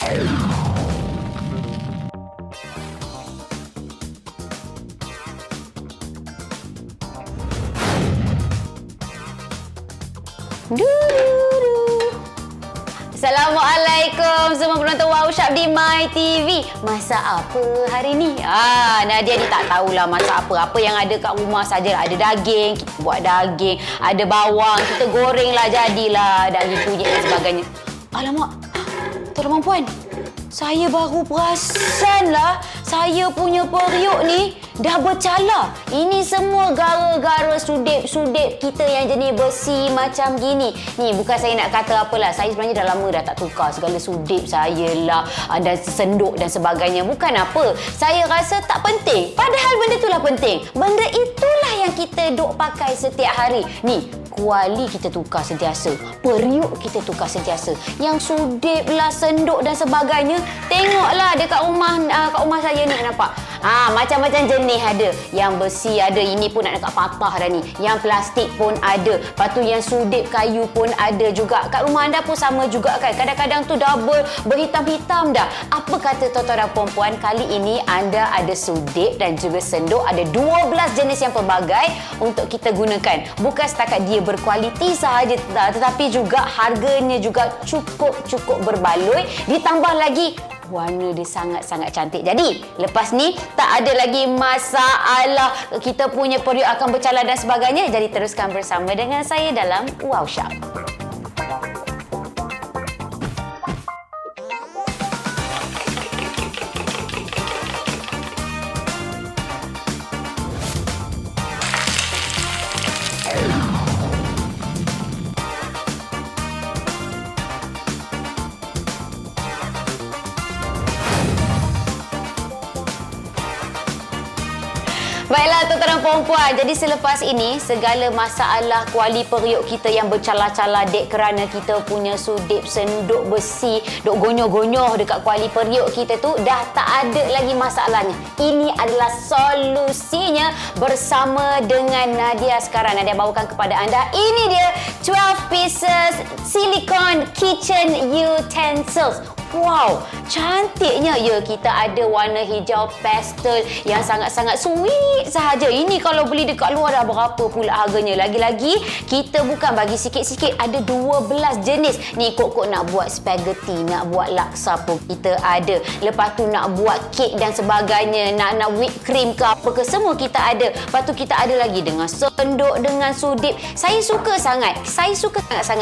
Assalamualaikum semua penonton Wow Shop di My TV. Masak apa hari ni? Nadia ni tak tahulah masak apa. Apa yang ada kat rumah saja. Ada daging, kita buat daging. Ada bawang, kita goreng lah, jadilah daging kunyit dan sebagainya. Alamak, tuan puan, saya baru perasan lah saya punya periuk ni dah bercala. Ini semua gara-gara sudip-sudip kita yang jenis besi macam gini. Ni bukan saya nak kata apalah. Saya sebenarnya dah lama dah tak tukar segala sudip saya lah. Dan senduk dan sebagainya. Bukan apa. Saya rasa tak penting. Padahal benda itulah penting. Benda itulah yang kita duk pakai setiap hari. Ni, kuali kita tukar sentiasa. Periuk kita tukar sentiasa. Yang sudip lah, senduk dan sebagainya. Tengoklah dekat rumah saya ni, nampak? Macam-macam jenis ada. Yang besi ada. Ini pun nak dekat patah dah ni. Yang plastik pun ada. Lepas tu yang sudip kayu pun ada juga. Kat rumah anda pun sama juga kan? Kadang-kadang tu dah berhitam-hitam dah. Apa kata tuan-tuan dan puan-puan? Kali ini anda ada sudip dan juga senduk. Ada 12 jenis yang pelbagai untuk kita gunakan. Bukan setakat dia berkualiti sahaja, tetapi juga harganya juga cukup berbaloi. Ditambah lagi warna dia sangat-sangat cantik. Jadi, lepas ni tak ada lagi masalah kita punya periuk akan bercala dan sebagainya. Jadi, teruskan bersama dengan saya dalam Wow Shop. Baiklah tuan-tuan dan puan-puan, jadi selepas ini segala masalah kuali periuk kita yang bercala-cala dek kerana kita punya sudip senduk besi duk gonyoh-gonyoh dekat kuali periuk kita tu dah tak ada lagi masalahnya. Ini adalah solusinya bersama dengan Nadia sekarang. Nadia bawakan kepada anda, ini dia 12 pieces silicone kitchen utensils. Wow, cantiknya ya. Kita ada warna hijau pastel yang sangat-sangat sweet sahaja. Ini kalau beli dekat luar dah berapa pula harganya. Lagi-lagi kita bukan bagi sikit-sikit, ada 12 jenis. Ni kok nak buat spaghetti, nak buat laksa pun kita ada. Lepas tu nak buat kek dan sebagainya, nak whipped cream ke apa ke, semua kita ada. Lepas tu kita ada lagi dengan senduk, dengan sudip. Saya suka sangat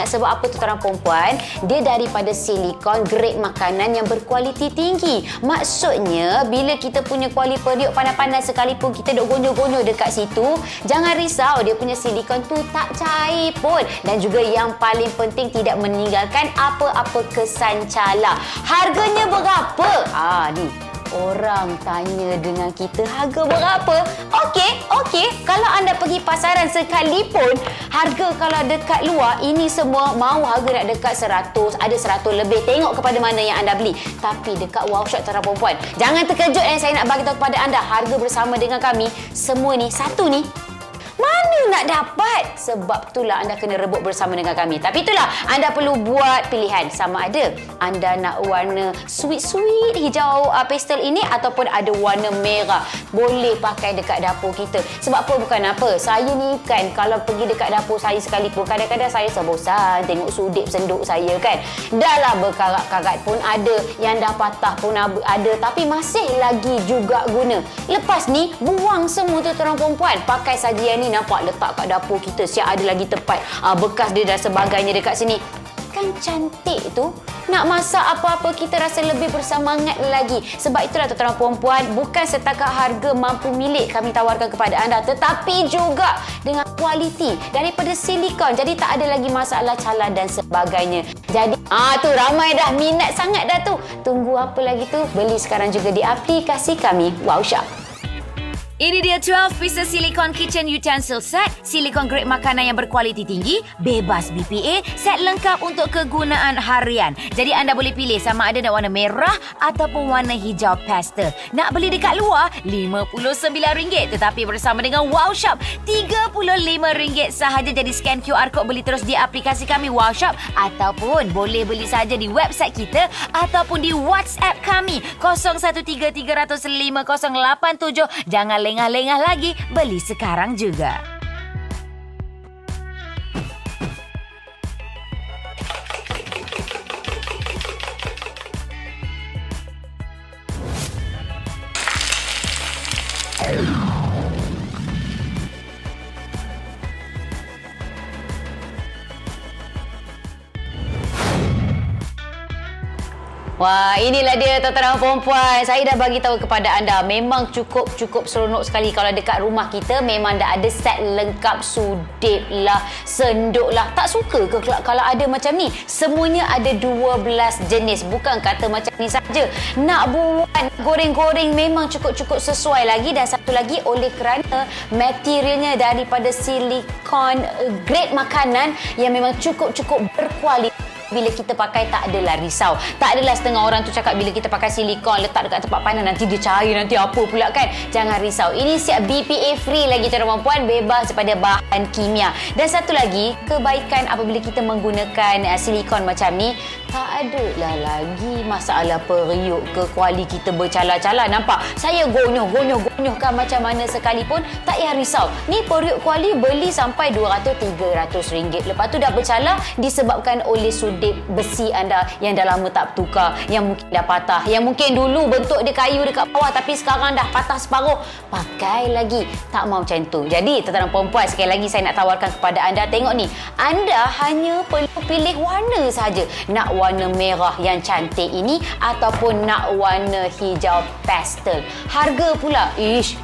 sebab apa tuan-tuan perempuan, dia daripada silikon, grade makanan yang berkualiti tinggi. Maksudnya bila kita punya kuali periuk panas-panas sekalipun kita duk gonyoh-gonyoh dekat situ, jangan risau, dia punya silikon tu tak cair pun. Dan juga yang paling penting, tidak meninggalkan apa-apa kesan cala. Harganya berapa? Ni orang tanya dengan kita, harga berapa? Okey. Kalau anda pergi pasaran sekalipun, harga kalau dekat luar, ini semua mau harga nak dekat 100, ada 100 lebih. Tengok kepada mana yang anda beli. Tapi dekat Wow Shop tuan-tuan perempuan, jangan terkejut yang saya nak bagi tahu kepada anda, harga bersama dengan kami, semua ni, satu ni, mana nak dapat? Sebab itulah anda kena rebut bersama dengan kami. Tapi itulah, anda perlu buat pilihan. Sama ada anda nak warna sweet hijau pastel ini ataupun ada warna merah. Boleh pakai dekat dapur kita. Sebab apa? Bukan apa. Saya ni kan, kalau pergi dekat dapur saya sekalipun, kadang-kadang saya bosan tengok sudip senduk saya kan. Dah lah berkarat-karat pun ada, yang dah patah pun ada, tapi masih lagi juga guna. Lepas ni, buang semua tu tuan perempuan. Pakai saja yang ni, nampak letak kat dapur kita, siap ada lagi tempat bekas dia dan sebagainya dekat sini. Kan cantik tu. Nak masak apa-apa kita rasa lebih bersemangat lagi. Sebab itulah tuan-tuan perempuan, bukan setakat harga mampu milik kami tawarkan kepada anda, tetapi juga dengan kualiti daripada silikon. Jadi tak ada lagi masalah cala dan sebagainya. Jadi tu ramai dah minat sangat dah tu. Tunggu apa lagi tu? Beli sekarang juga di aplikasi kami Wow Shop. Ini dia 12 pieces silicone kitchen utensil set. Silikon grade makanan yang berkualiti tinggi, bebas BPA, set lengkap untuk kegunaan harian. Jadi anda boleh pilih sama ada nak warna merah ataupun warna hijau pastel. Nak beli dekat luar, RM59. Tetapi bersama dengan Wow Shop, RM35 sahaja. Jadi scan QR code, beli terus di aplikasi kami Wow Shop ataupun boleh beli saja di website kita ataupun di WhatsApp kami 0133050087. Jangan lengah-lengah lagi, beli sekarang juga. Wah, inilah dia tuan-tuan perempuan. Saya dah bagi tahu kepada anda, memang cukup seronok sekali kalau dekat rumah kita memang dah ada set lengkap sudip lah, senduk lah. Tak suka ke kalau ada macam ni? Semuanya ada 12 jenis. Bukan kata macam ni saja. Nak buat goreng-goreng memang cukup sesuai lagi. Dan satu lagi, oleh kerana materialnya daripada silikon grade makanan yang memang cukup berkualiti. Bila kita pakai tak adalah risau. Tak adalah setengah orang tu cakap bila kita pakai silikon letak dekat tempat panas nanti dia cair, nanti apa pula kan. Jangan risau. Ini siap BPA free lagi tuan-tuan puan, bebas daripada bahan kimia. Dan satu lagi, kebaikan apabila kita menggunakan silikon macam ni, tak adalah lagi masalah periuk ke kuali kita bercala-cala. Nampak? Saya gonyoh-gonyohkan macam mana sekalipun tak payah risau. Ni periuk kuali beli sampai RM200-300. Lepas tu dah bercala disebabkan oleh sudip besi anda yang dah lama tak bertukar, yang mungkin dah patah, yang mungkin dulu bentuk dia kayu dekat bawah tapi sekarang dah patah separuh. Pakai lagi. Tak mau macam tu. Jadi tuan-tuan perempuan, sekali lagi saya nak tawarkan kepada anda, tengok ni. Anda hanya perlu pilih warna saja. Nak warna merah yang cantik ini ataupun nak warna hijau pastel. Harga pula,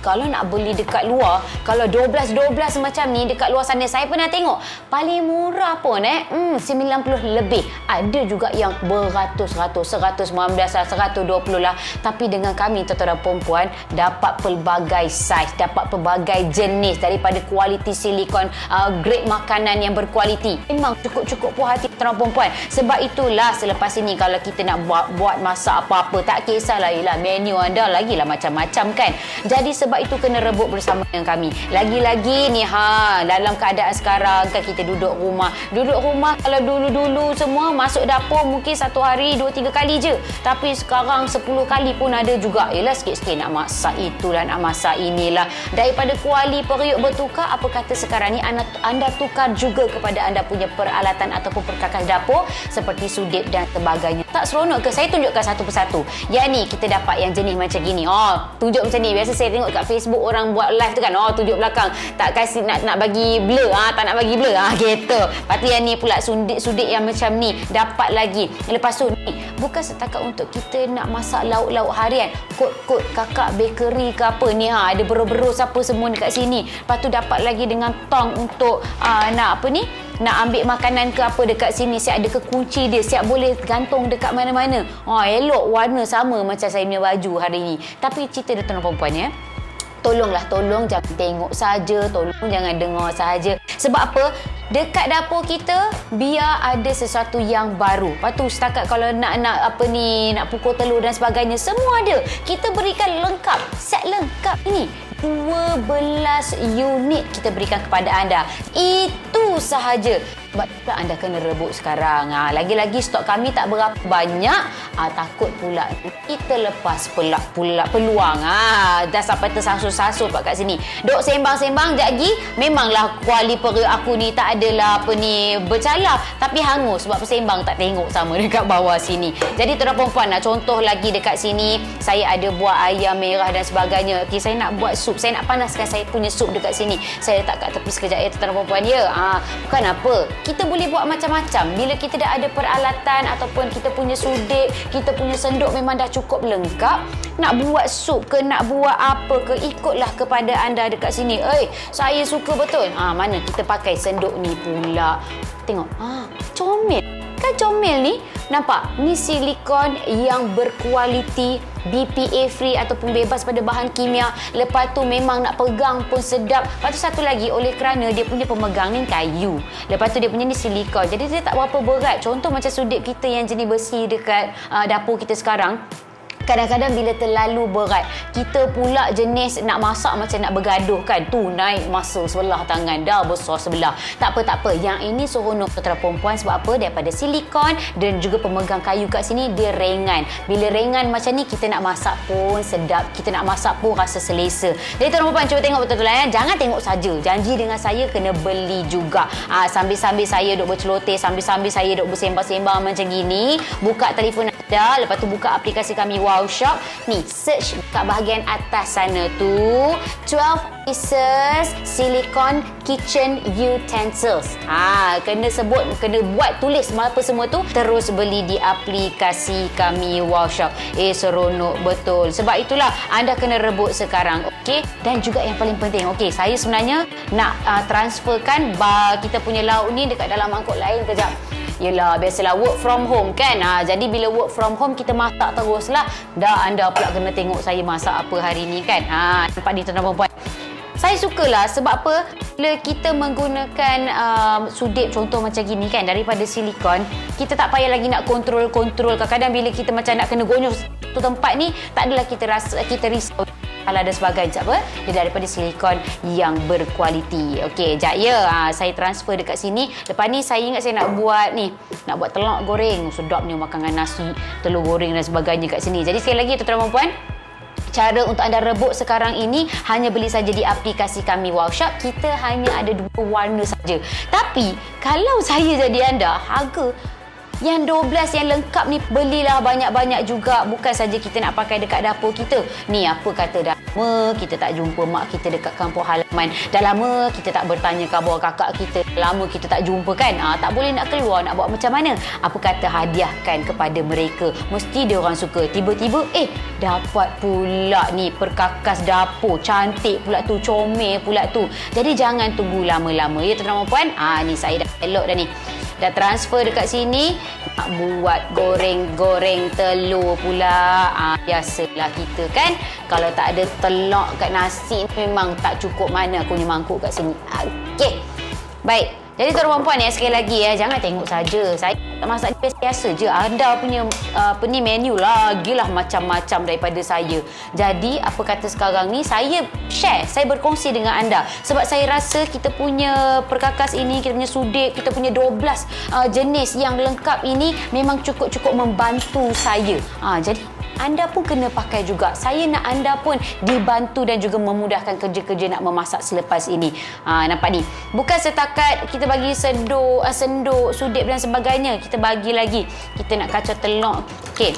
kalau nak beli dekat luar, kalau 12 macam ni dekat luar sana, saya pernah tengok paling murah pun RM90 lebih. Ada juga yang beratus-ratus, 119 lah, 120 lah. Tapi dengan kami tuan-tuan perempuan dapat pelbagai saiz, dapat pelbagai jenis daripada kualiti silikon grade makanan yang berkualiti. Memang cukup puas hati tuan-tuan perempuan. Sebab itulah selepas ini kalau kita nak buat masak apa-apa, tak kisahlah, menu anda lagilah macam-macam kan. Jadi sebab itu kena rebut bersama dengan kami. Lagi-lagi ni dalam keadaan sekarang kan, kita duduk rumah kalau dulu semua masuk dapur mungkin satu hari 2-3 kali je, tapi sekarang 10 kali pun ada juga. Sikit-sikit nak masak itulah, nak masak inilah. Daripada kuali periuk bertukar, apa kata sekarang ni anda tukar juga kepada anda punya peralatan ataupun perkakas dapur seperti sudip dan sebagainya. Tak seronok ke? Saya tunjukkan satu persatu. Yang ni kita dapat yang jenis macam gini. Tunjuk macam ni. Biasa saya tengok kat Facebook orang buat live tu kan, tunjuk belakang, tak kasih nak bagi blur, tak nak bagi blur, gitu. Lepas tu yang ni pula sudip yang macam ni dapat lagi. Lepas tu ni bukan setakat untuk kita nak masak lauk-lauk harian, kod kakak bakery ke apa ni, ada berus-berus apa semua dekat sini. Lepas tu dapat lagi dengan tong untuk nak ambil makanan ke apa dekat sini. Siap ada kekunci dia, siap boleh gantung dekat mana-mana. Elok, warna sama macam saya punya baju hari ni. Tapi cerita dia tuan perempuan ya, tolong jangan tengok saja, tolong jangan dengar saja. Sebab apa? Dekat dapur kita biar ada sesuatu yang baru. Lepas tu setakat kalau nak pukul telur dan sebagainya, semua ada. Kita berikan lengkap, set lengkap ini. 12 unit kita berikan kepada anda. Itu sahaja. Sebab itulah anda kena rebut sekarang. Lagi-lagi stok kami tak berapa banyak. Takut pula kita lepas pula peluang. Dah sampai tersasut-sasut kat sini. Duk sembang-sembang sekejap lagi. Memanglah kuali periuk aku ni tak adalah bercala. Tapi hangus sebab sembang tak tengok sama dekat bawah sini. Jadi tuan-tuan perempuan, nak contoh lagi dekat sini. Saya ada buat ayam merah dan sebagainya. Okay, saya nak buat sup. Saya nak panaskan saya punya sup dekat sini. Saya letak kat tepi sekejap ya tuan-tuan perempuan ya. Bukan apa. Kita boleh buat macam-macam. Bila kita dah ada peralatan ataupun kita punya sudip, kita punya senduk memang dah cukup lengkap. Nak buat sup ke, nak buat apa ke, ikutlah kepada anda dekat sini. Saya suka betul. Mana kita pakai senduk ni pula. Tengok. Comel. Kan comel ni. Nampak? Ni silikon yang berkualiti, BPA free ataupun bebas pada bahan kimia. Lepas tu memang nak pegang pun sedap. Lepas tu satu lagi, oleh kerana dia punya pemegang ni kayu. Lepas tu dia punya ni silikon. Jadi dia tak berapa berat. Contoh macam sudip kita yang jenis besi dekat dapur kita sekarang. Kadang-kadang bila terlalu berat, kita pula jenis nak masak macam nak bergaduh kan. Tu naik masa sebelah tangan, dah besar sebelah. Tak apa. Yang ini seronok tentera perempuan sebab apa? Daripada silikon dan juga pemegang kayu kat sini, dia ringan. Bila ringan macam ni, kita nak masak pun sedap. Kita nak masak pun rasa selesa. Jadi tentera perempuan, cuba tengok betul-betul Jangan tengok saja. Janji dengan saya kena beli juga. Sambil-sambil saya duk berceloteh, sambil-sambil saya duk bersembang-sembang macam gini, buka telefon anda, lepas tu buka aplikasi kami Wow Shop. Ni, search kat bahagian atas sana tu 12 pieces silicone kitchen utensils. Kena sebut, kena buat, tulis apa semua tu, terus beli di aplikasi kami Wow Shop. Seronok betul. Sebab itulah anda kena rebut sekarang. Okey, dan juga yang paling penting, okey, saya sebenarnya nak transferkan kita punya lauk ni dekat dalam mangkuk lain kejap. Yelah, biasalah work from home kan. Jadi bila work from home, kita masak terus lah. Dah anda pula kena tengok saya masak apa hari ni kan. Nampak ni tuan-tuan perempuan. Saya sukalah sebab apa? Bila kita menggunakan sudip contoh macam gini kan, daripada silikon, kita tak payah lagi nak kontrol. Kadang-kadang bila kita macam nak kena gonyol satu tempat ni, tak adalah kita risau kalau ada sebagainya. Apa? Dia daripada silikon yang berkualiti. Okey, jap ya. Saya transfer dekat sini. Lepas ni saya ingat saya nak buat telur goreng. Sedapnya makan dengan nasi, telur goreng dan sebagainya kat sini. Jadi sekali lagi tuan-tuan perempuan, cara untuk anda rebut sekarang ini hanya beli saja di aplikasi kami Wow Shop. Kita hanya ada 2 warna saja. Tapi kalau saya jadi anda, harga yang 12 yang lengkap ni belilah banyak-banyak juga. Bukan saja kita nak pakai dekat dapur kita. Ni apa kata dah lama kita tak jumpa mak kita dekat kampung halaman. Dah lama kita tak bertanya khabar kakak kita. Dah lama kita tak jumpa kan. Tak boleh nak keluar, nak buat macam mana? Apa kata hadiahkan kepada mereka. Mesti dia orang suka. Tiba-tiba dapat pula ni perkakas dapur. Cantik pula tu, comel pula tu. Jadi jangan tunggu lama-lama ya tuan-tuan puan. Ni saya dah elok dah ni. Dah transfer dekat sini. Nak buat goreng-goreng telur pula. Biasalah kita kan, kalau tak ada telur kat nasi memang tak cukup mana aku punya mangkuk kat sini. Okey. Baik. Jadi tuan-tuan puan sekali lagi jangan tengok saja. Saya tak masak biasa je. Anda punya menu lagilah macam-macam daripada saya. Jadi apa kata sekarang ni saya share, saya berkongsi dengan anda. Sebab saya rasa kita punya perkakas ini, kita punya sudip, kita punya 12 jenis yang lengkap ini memang cukup-cukup membantu saya. Jadi anda pun kena pakai juga. Saya nak anda pun dibantu dan juga memudahkan kerja-kerja nak memasak selepas ini. Nampak ni. Bukan setakat kita bagi senduk, sudip dan sebagainya. Kita bagi lagi. Kita nak kacau telur. Okey.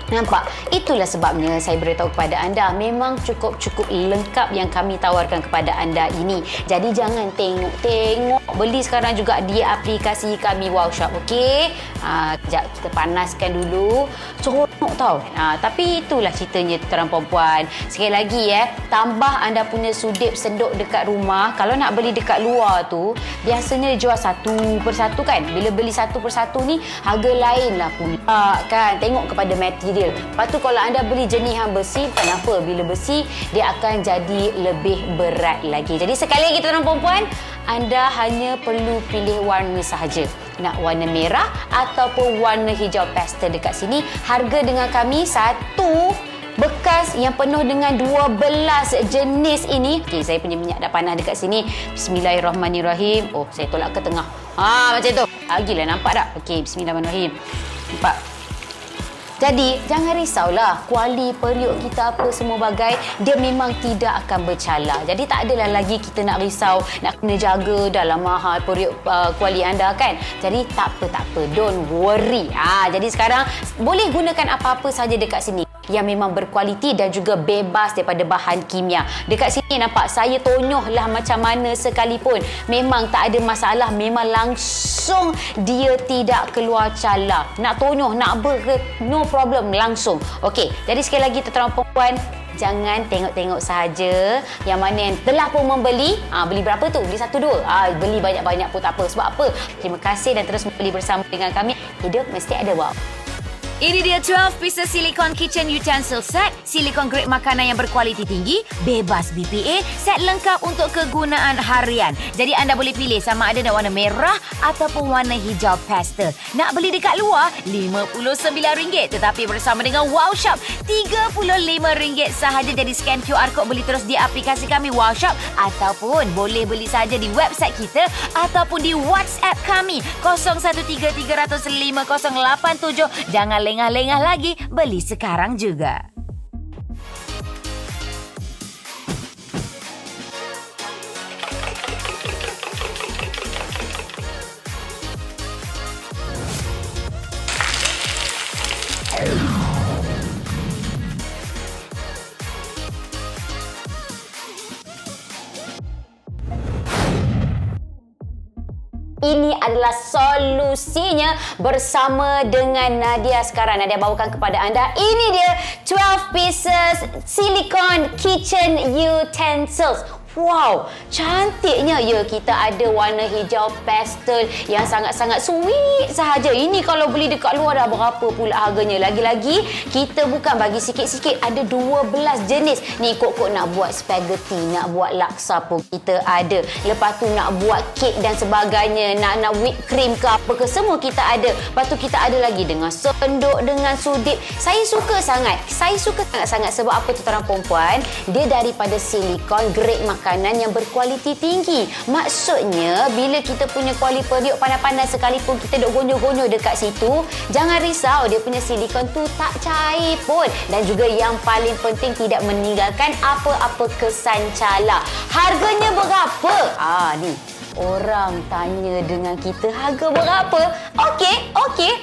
Nampak? Itulah sebabnya saya beritahu kepada anda, memang cukup-cukup lengkap yang kami tawarkan kepada anda ini. Jadi jangan tengok-tengok, beli sekarang juga di aplikasi kami Wow Shop. Okey? Sekejap kita panaskan dulu. Seronok tau. Tapi itulah ceritanya tuan perempuan. Sekali lagi tambah anda punya sudip senduk dekat rumah. Kalau nak beli dekat luar tu, biasanya jual satu persatu kan. Bila beli satu persatu ni, harga lain lah pula kan. Tengok kepada material. Lepas tu kalau anda beli jenis yang besi, kenapa? Bila besi, dia akan jadi lebih berat lagi. Jadi sekali lagi tuan-tuan perempuan, anda hanya perlu pilih warna sahaja. Nak warna merah ataupun warna hijau pastel dekat sini. Harga dengan kami satu bekas yang penuh dengan 12 jenis ini. Okey, saya punya minyak dah panas dekat sini. Bismillahirrahmanirrahim. Saya tolak ke tengah. Macam tu. Lagilah nampak tak? Okey, bismillahirrahmanirrahim. Nampak? Jadi, jangan risaulah. Kuali periuk kita apa semua bagai, dia memang tidak akan bercala. Jadi, tak adalah lagi kita nak risau, nak kena jaga dalam mahal periuk kuali anda kan. Jadi, tak apa. Don't worry. Jadi, sekarang boleh gunakan apa-apa saja dekat sini yang memang berkualiti dan juga bebas daripada bahan kimia. Dekat sini nampak saya tonyohlah macam mana sekalipun. Memang tak ada masalah. Memang langsung dia tidak keluar cala. Nak tonyoh, nak no problem, langsung. Okey, jadi sekali lagi tuan-tuan perempuan, Jangan tengok-tengok sahaja yang mana yang telah pun membeli. Beli berapa tu? Beli 1, 2. Beli banyak-banyak pun tak apa. Sebab apa? Terima kasih dan terus membeli bersama dengan kami. Hidup mesti ada wow. Ini dia 12 pieces silicone kitchen utensil set, silikon grade makanan yang berkualiti tinggi, bebas BPA, set lengkap untuk kegunaan harian. Jadi anda boleh pilih sama ada nak warna merah ataupun warna hijau pastel. Nak beli dekat luar RM59, tetapi bersama dengan Wow Shop RM35 sahaja. Jadi scan QR code beli terus di aplikasi kami Wow Shop ataupun boleh beli saja di website kita ataupun di WhatsApp kami 0133050087. Jangan lengah-lengah lagi, beli sekarang juga. Ini adalah solusinya bersama dengan Nadia sekarang. Nadia bawakan kepada anda. Ini dia 12 pieces silicone kitchen utensils. Wow, cantiknya ya. Kita ada warna hijau pastel yang sangat-sangat sweet sahaja. Ini kalau beli dekat luar dah berapa pula harganya. Lagi-lagi kita bukan bagi sikit-sikit, ada 12 jenis. Ni kok nak buat spaghetti, nak buat laksa pun kita ada. Lepas tu nak buat kek dan sebagainya, nak whipped cream ke apa ke, semua kita ada. Lepas tu kita ada lagi dengan senduk, dengan sudip. Saya suka sangat sebab apa tu tuan perempuan, dia daripada silikon grade makanan yang berkualiti tinggi. Maksudnya bila kita punya kuali periuk panas-panas sekalipun kita duk gonyo-gonyo dekat situ, jangan risau, dia punya silikon tu tak cair pun. Dan juga yang paling penting, tidak meninggalkan apa-apa kesan cala. Harganya berapa? Ni orang tanya dengan kita, harga berapa? Okey.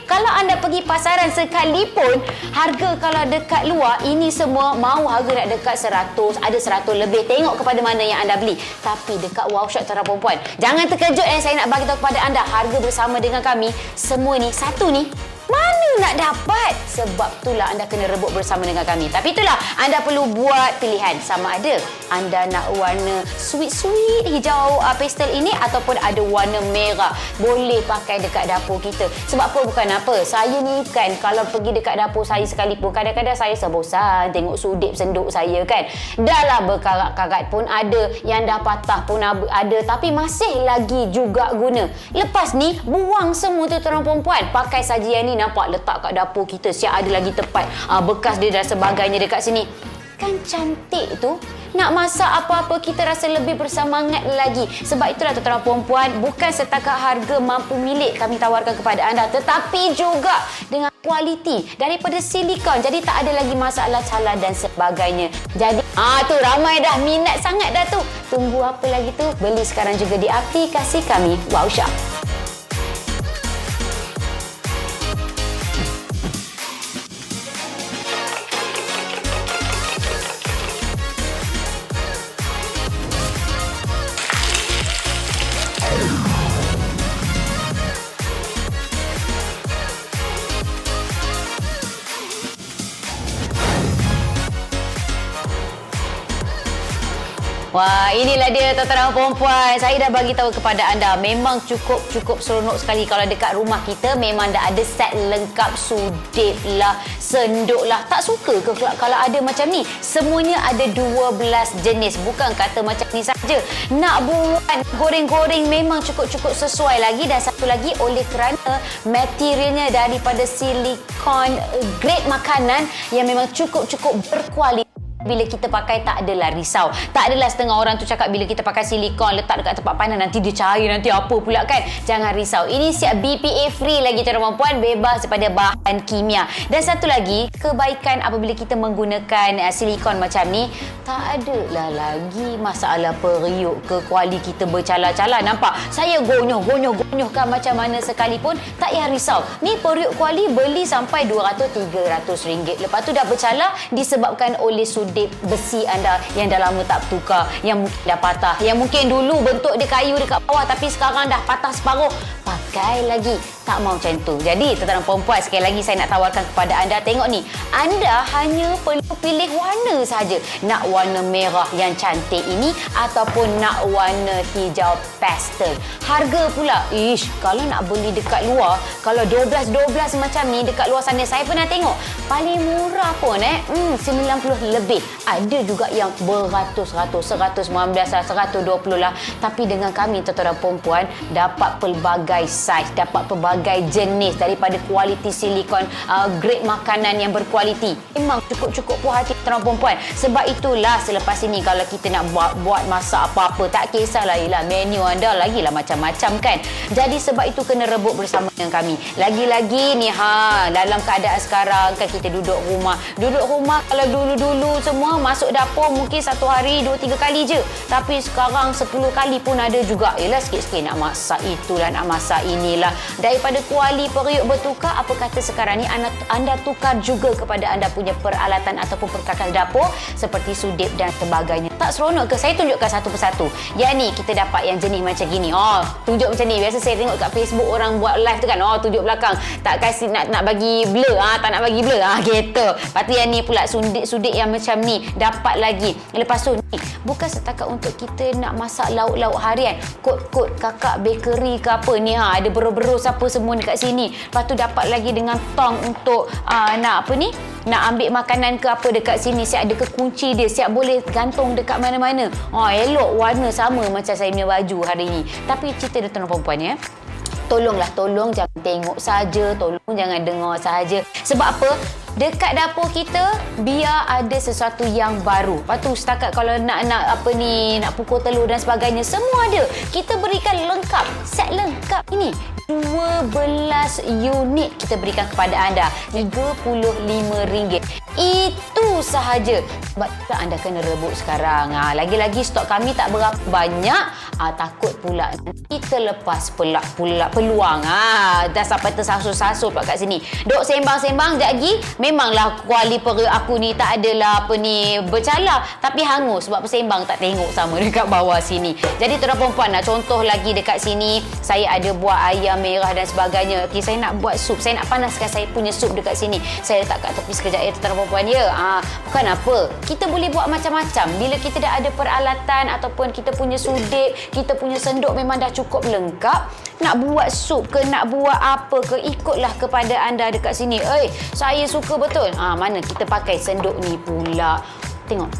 Kalau anda pergi pasaran sekalipun, harga kalau dekat luar, ini semua mau harga nak dekat 100, ada 100 lebih. Tengok kepada mana yang anda beli. Tapi dekat Wow Shop tuan perempuan, jangan terkejut yang saya nak bagi tahu kepada anda. Harga bersama dengan kami, semua ni, satu ni, mana nak dapat? Sebab itulah anda kena rebut bersama dengan kami. Tapi itulah, anda perlu buat pilihan. Sama ada anda nak warna sweet-sweet hijau pastel ini ataupun ada warna merah. Boleh pakai dekat dapur kita. Sebab apa? Bukan apa. Saya ni kan, kalau pergi dekat dapur saya sekalipun, kadang-kadang saya sebosan tengok sudip senduk saya kan. Dah lah berkarat-karat pun ada, yang dah patah pun ada, tapi masih lagi juga guna. Lepas ni, buang semua tu tuan perempuan. Pakai sajian ni, nampak letak kat dapur kita, siap ada lagi tempat bekas dia dan sebagainya dekat sini. Kan cantik tu. Nak masak apa-apa kita rasa lebih bersemangat lagi. Sebab itulah tuan-tuan perempuan, bukan setakat harga mampu milik kami tawarkan kepada anda, tetapi juga dengan kualiti daripada silikon. Jadi tak ada lagi masalah cala dan sebagainya. Jadi tu ramai dah minat sangat dah tu. Tunggu apa lagi tu? Beli sekarang juga di aplikasi kami Wow Shop. Wah, inilah dia tuan-tuan dan puan-puan. Saya dah bagi tahu kepada anda, memang cukup seronok sekali kalau dekat rumah kita memang dah ada set lengkap sudip lah, senduk lah. Tak suka ke kalau ada macam ni? Semuanya ada 12 jenis. Bukan kata macam ni saja. Nak buat goreng-goreng memang cukup sesuai lagi. Dan satu lagi, oleh kerana materialnya daripada silikon grade makanan yang memang cukup berkualiti. Bila kita pakai tak adalah risau. Tak adalah setengah orang tu cakap bila kita pakai silikon letak dekat tempat panas nanti dia cair, nanti apa pula kan. Jangan risau. Ini siap BPA free lagi tuan-tuan dan puan, bebas daripada bahan kimia. Dan satu lagi, kebaikan apabila kita menggunakan silikon macam ni, tak adalah lagi masalah periuk ke kuali kita bercala-cala. Nampak? Saya gonyoh-gonyohkan macam mana sekalipun, tak payah risau. Ni periuk kuali beli sampai RM200-300. Lepas tu dah bercala disebabkan oleh sudip besi anda yang dah lama tak tukar, yang mungkin dah patah, yang mungkin dulu bentuk dia kayu dekat bawah tapi sekarang dah patah separuh. Pakai lagi Tak mau macam tu. Jadi tuan-tuan dan puan-puan, sekali lagi saya nak tawarkan kepada anda, tengok ni, anda hanya perlu pilih warna saja. Nak warna merah yang cantik ini ataupun nak warna hijau pastel. Harga pula, kalau nak beli dekat luar, kalau 12 macam ni dekat luar sana, saya pernah tengok paling murah pun 90 lebih. Ada juga yang beratus-ratus, 119 lah, 120 lah. Tapi dengan kami tuan-tuan dan puan-puan, dapat pelbagai saiz, dapat pelbagai jenis daripada kualiti silikon, grade makanan yang berkualiti. Memang cukup-cukup puas hati tuan-tuan dan puan-puan. Sebab itulah selepas ini kalau kita nak buat masak apa-apa, tak kisahlah, menu anda lagilah macam-macam kan. Jadi sebab itu kena rebut bersama dengan kami. Lagi-lagi ni dalam keadaan sekarang kan, kita duduk rumah kalau dulu-dulu semua masuk dapur mungkin satu hari 2-3 kali je, tapi sekarang 10 kali pun ada juga. Sikit-sikit nak masak itulah, nak masak inilah. Daripada kuali periuk bertukar, apa kata sekarang ni anda tukar juga kepada anda punya peralatan ataupun perkakas dapur seperti sudip dan sebagainya. Tak seronok ke saya tunjukkan satu persatu? Yang ni kita dapat yang jenis macam gini. Tunjuk macam ni. Biasa saya tengok kat Facebook orang buat live tu kan, tunjuk belakang, tak kasih nak bagi blur, tak nak bagi blur, gitu. Lepas tu yang ni pula sudip yang macam ni dapat lagi. Lepas tu ni bukan setakat untuk kita nak masak lauk-lauk harian, kod-kod kakak bakery ke apa ni, ada berus-berus apa semua dekat sini. Lepas tu dapat lagi dengan tong untuk nak ambil makanan ke apa dekat sini. Siap ada kekunci dia, siap boleh gantung dekat mana-mana. Elok warna sama macam saya punya baju hari ni. Tapi cerita dia tuan perempuan ya, tolong jangan tengok saja, tolong jangan dengar saja. Sebab apa? Dekat dapur kita biar ada sesuatu yang baru. Lepas tu setakat kalau nak pukul telur dan sebagainya, semua ada. Kita berikan lengkap, set lengkap ini. 12 unit kita berikan kepada anda, RM35. Itu sahaja. Sebab anda kena rebut sekarang. Lagi-lagi stok kami tak berapa banyak. Takut pula nanti terlepas pula peluang. Dah sampai tersasut-sasut pula kat sini. Duk sembang-sembang sekejap lagi. Memanglah kuali periuk aku ni tak adalah bercala, tapi hangus sebab sembang tak tengok sama dekat bawah sini. Jadi tuan-tuan perempuan, nak contoh lagi dekat sini, saya ada buat ayam merah dan sebagainya. Okey, saya nak buat sup, saya nak panaskan saya punya sup dekat sini. Saya letak kat tepi sekejap ya tuan-tuan perempuan ya. Bukan apa, kita boleh buat macam-macam. Bila kita dah ada peralatan ataupun kita punya sudip, kita punya sendok memang dah cukup lengkap. Nak buat sup ke, nak buat apa ke, ikutlah kepada anda dekat sini. Saya suka betul. Mana kita pakai sendok ni pula. Tengok.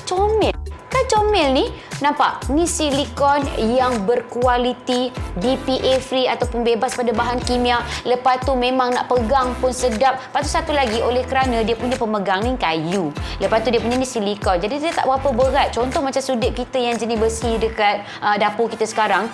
Comel. Kan comel ni. Nampak? Ni silikon yang berkualiti, BPA free ataupun bebas pada bahan kimia. Lepas tu memang nak pegang pun sedap. Lepas tu satu lagi, oleh kerana dia punya pemegang ni kayu. Lepas tu dia punya ni silikon. Jadi dia tak berapa berat. Contoh macam sudip kita yang jenis besi dekat dapur kita sekarang.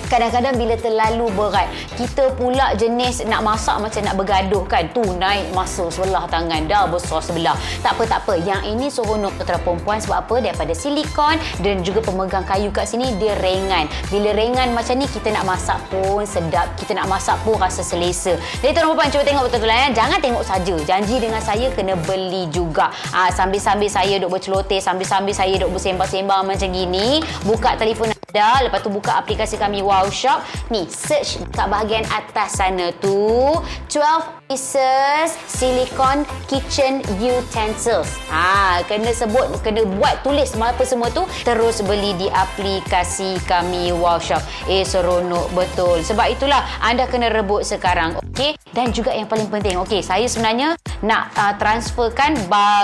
Kadang-kadang bila terlalu berat, kita pula jenis nak masak macam nak bergaduh kan, tu naik masa sebelah tangan, dah besar sebelah. Tak apa. Yang ini seronok tuan-tuan perempuan. Sebab apa? Daripada silikon dan juga pemegang kayu kat sini, dia ringan. Bila ringan macam ni, kita nak masak pun sedap, kita nak masak pun rasa selesa. Jadi tuan-tuan perempuan, cuba tengok betul-betul jangan tengok saja. Janji dengan saya kena beli juga. Sambil-sambil saya duk berceloteh, sambil-sambil saya duk bersembang-sembang macam gini, buka telefon anda, lepas tu buka aplikasi kami Wow Shop. Ni, search kat bahagian atas sana tu, 12 pieces silicone kitchen utensils. Kena buat, tulis apa semua tu, terus beli di aplikasi kami Wow Shop. Seronok betul. Sebab itulah anda kena rebut sekarang. Okey, dan juga yang paling penting, okey, saya sebenarnya nak transferkan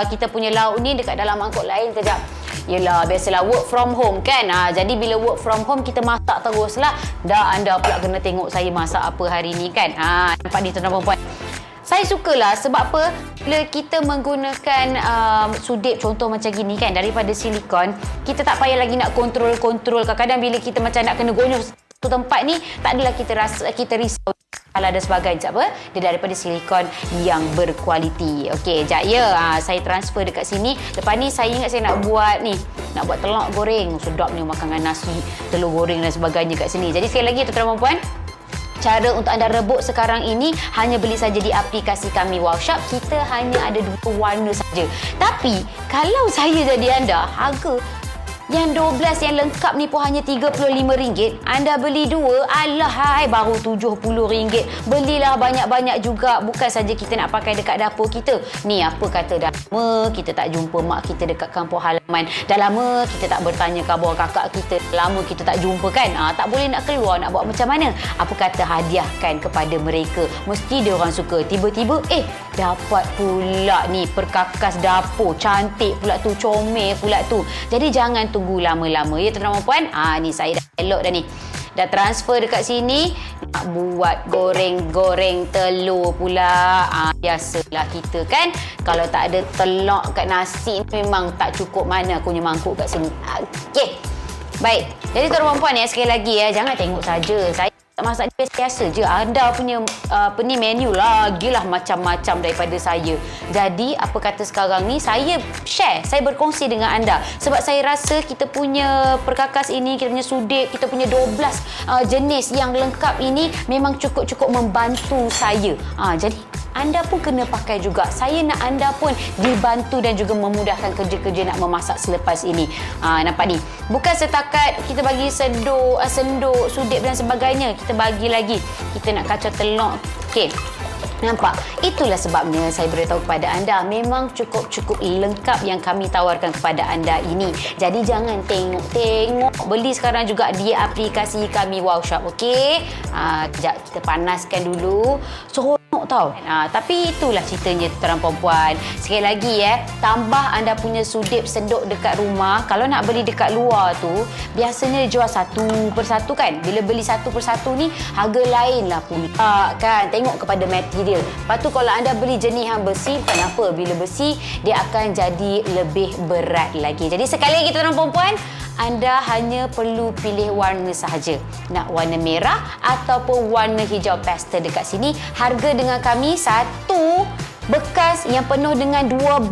kita punya lauk ni dekat dalam mangkuk lain kejap. Yelah, biasalah work from home kan. Jadi bila work from home, kita masak terus lah. Dah anda pula kena tengok saya masak apa hari ni kan. Nampak ni tuan-tuan perempuan. Saya sukalah sebab apa? Bila kita menggunakan sudip contoh macam gini kan, daripada silikon, kita tak payah lagi nak kontrol. Kadang-kadang bila kita macam nak kena gonyol satu tempat ni, tak adalah kita risau kalau ada sebagainya. Apa? Dia daripada silikon yang berkualiti. Okey, sekejap ya. Saya transfer dekat sini. Lepas ni saya ingat saya nak buat telur goreng. Sedap ni makan dengan nasi, telur goreng dan sebagainya kat sini. Jadi sekali lagi tuan-tuan dan puan, cara untuk anda rebut sekarang ini hanya beli saja di aplikasi kami Wow Shop. Kita hanya ada 2 warna saja. Tapi kalau saya jadi anda, harga Yang 12 yang lengkap ni pun hanya RM35. Anda beli dua, alahai baru RM70. Belilah banyak-banyak juga. Bukan saja kita nak pakai dekat dapur kita. Ni apa kata dah lama kita tak jumpa mak kita dekat kampung halaman. Dah lama kita tak bertanya khabar kakak kita. Lama kita tak jumpa kan. Tak boleh nak keluar, nak buat macam mana? Apa kata hadiahkan kepada mereka. Mesti dia orang suka. Tiba-tiba dapat pula ni perkakas dapur. Cantik pula tu, comel pula tu. Jadi jangan tunggu lama-lama ya tuan-tuan dan puan. Ni saya dah elok dah ni. Dah transfer dekat sini. Nak buat goreng-goreng telur pula. Biasalah kita kan. Kalau tak ada telur kat nasi memang tak cukup. Mana aku punya mangkuk kat sini. Okey. Baik. Jadi tuan-tuan dan puan ya, sekali lagi ya, jangan tengok saja. Saya masak biasa je. Anda punya menu lagilah macam-macam daripada saya. Jadi apa kata sekarang ni saya share, saya berkongsi dengan anda. Sebab saya rasa kita punya perkakas ini, kita punya sudip, kita punya 12 jenis yang lengkap ini memang cukup-cukup membantu saya. Jadi anda pun kena pakai juga. Saya nak anda pun dibantu dan juga memudahkan kerja-kerja nak memasak selepas ini. Nampak ni? Bukan setakat kita bagi senduk, sudip dan sebagainya. Kita bagi lagi. Kita nak kacau telur. Okey. Nampak? Itulah sebabnya saya beritahu kepada anda. Memang cukup-cukup lengkap yang kami tawarkan kepada anda ini. Jadi jangan tengok-tengok. Beli sekarang juga di aplikasi kami Wow Shop. Okey? Sekejap kita panaskan dulu. Seronok tau. Tapi itulah ceritanya tuan perempuan. Sekali lagi tambah anda punya sudip senduk dekat rumah. Kalau nak beli dekat luar tu, biasanya jual satu persatu kan. Bila beli satu persatu ni, harga lain lah pula kan. Tengok kepada material. Lepas tu kalau anda beli jenis yang besi, kenapa? Bila besi, dia akan jadi lebih berat lagi. Jadi sekali lagi tuan perempuan, anda hanya perlu pilih warna sahaja. Nak warna merah ataupun warna hijau pastel dekat sini. Harga dengan kami satu bekas yang penuh dengan 12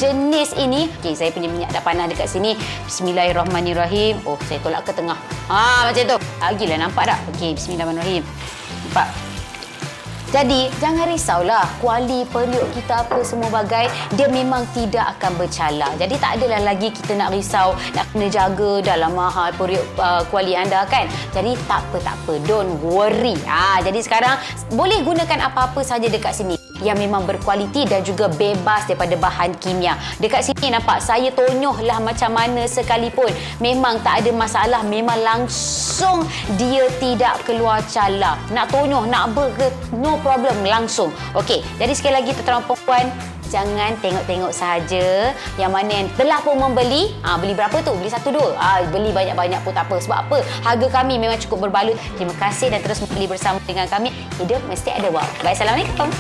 jenis ini. Okey, saya punya minyak dah panas dekat sini. Bismillahirrahmanirrahim. Saya tolak ke tengah. Macam tu. Gilah nampak tak? Okey, bismillahirrahmanirrahim. Nampak? Jadi, jangan risaulah. Kuali periuk kita apa semua bagai, dia memang tidak akan bercala. Jadi, tak adalah lagi kita nak risau, nak kena jaga dalam mahal periuk kuali anda kan. Jadi, tak apa. Don't worry. Jadi, sekarang boleh gunakan apa-apa saja dekat sini yang memang berkualiti dan juga bebas daripada bahan kimia. Dekat sini nampak saya tonyoh lah macam mana sekalipun. Memang tak ada masalah. Memang langsung dia tidak keluar cala. Nak tonyoh, nak no problem, langsung. Okey, jadi sekali lagi tuan-tuan perempuan, jangan tengok-tengok sahaja. Yang mana yang telah pun membeli, beli berapa tu? Beli satu dua. Beli banyak-banyak pun tak apa. Sebab apa? Harga kami memang cukup berbalut. Terima kasih dan terus membeli bersama dengan kami. Hidup mesti ada wow. Baik, Assalamualaikum.